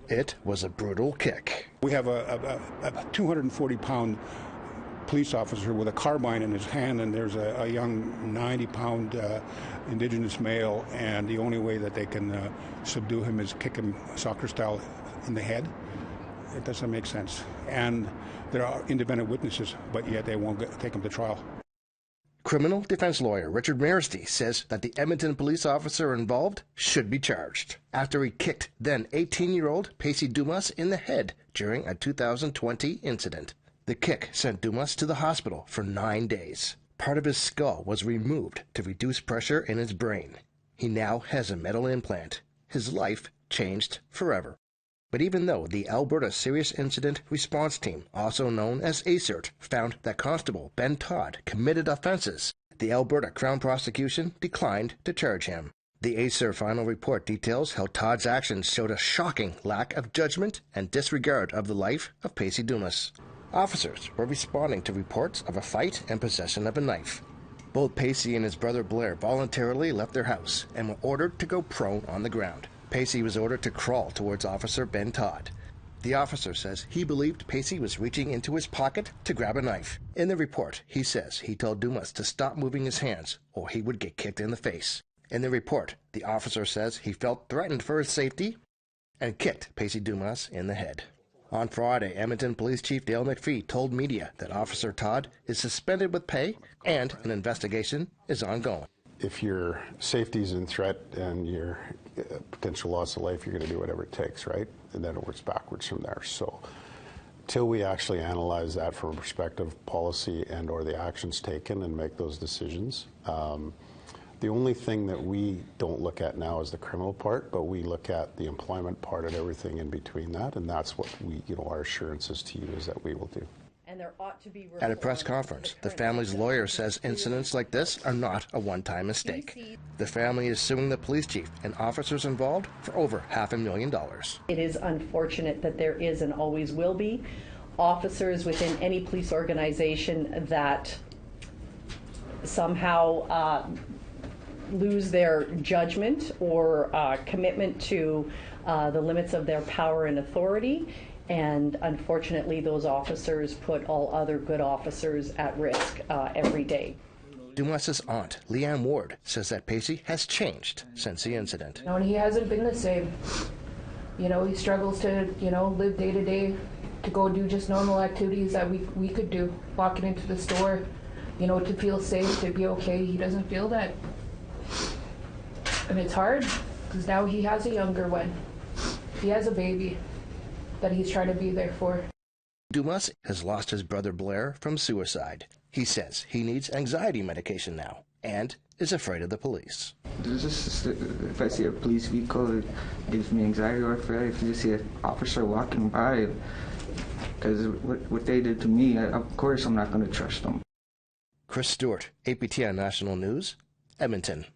It was a brutal kick. We have a 240-pound police officer with a carbine in his hand, and there's a young 90-pound Indigenous male, and the only way that they can subdue him is kick him soccer style in the head. It doesn't make sense. And there are independent witnesses, but yet they won't take him to trial. Criminal defense lawyer Richard Maristy says that the Edmonton police officer involved should be charged after he kicked then 18-year-old Pacey Dumas in the head during a 2020 incident. The kick sent Dumas to the hospital for 9 days. Part of his skull was removed to reduce pressure in his brain. He now has a metal implant. His life changed forever. But even though the Alberta Serious Incident Response Team, also known as ACERT, found that Constable Ben Todd committed offenses, the Alberta Crown Prosecution declined to charge him. The ACERT final report details how Todd's actions showed a shocking lack of judgment and disregard of the life of Pacey Dumas. Officers were responding to reports of a fight and possession of a knife. Both Pacey and his brother Blair voluntarily left their house and were ordered to go prone on the ground. Pacey was ordered to crawl towards Officer Ben Todd. The officer says he believed Pacey was reaching into his pocket to grab a knife. In the report, he says he told Dumas to stop moving his hands or he would get kicked in the face. In the report, the officer says he felt threatened for his safety and kicked Pacey Dumas in the head. On Friday, Edmonton Police Chief Dale McPhee told media that Officer Todd is suspended with pay and an investigation is ongoing. If your safety is in threat and your potential loss of life, you're going to do whatever it takes, right? And then it works backwards from there. So till we actually analyze that from a perspective of policy and or the actions taken and make those decisions, the only thing that we don't look at now is the criminal part, but we look at the employment part and everything in between that, and that's what we, our assurances to you is that we will do. And there ought to be At a press conference, the family's lawyer says incidents like this are not a one-time mistake. The family is suing the police chief and officers involved for over $500,000. It is unfortunate that there is and always will be officers within any police organization that somehow lose their judgment or commitment to the limits of their power and authority. And unfortunately, those officers put all other good officers at risk every day. Dumas' aunt, Leanne Ward, says that Pacey has changed since the incident. He hasn't been the same. He struggles to, live day to day, to go do just normal activities that we could do. Walking into the store, to feel safe, to be okay. He doesn't feel that. And it's hard, because now he has a younger one. He has a baby that he's trying to be there for. Dumas has lost his brother Blair from suicide. He says he needs anxiety medication now and is afraid of the police. If I see a police vehicle, it gives me anxiety, or if I just see an officer walking by, because what they did to me, of course I'm not going to trust them. Chris Stewart, APTN National News, Edmonton.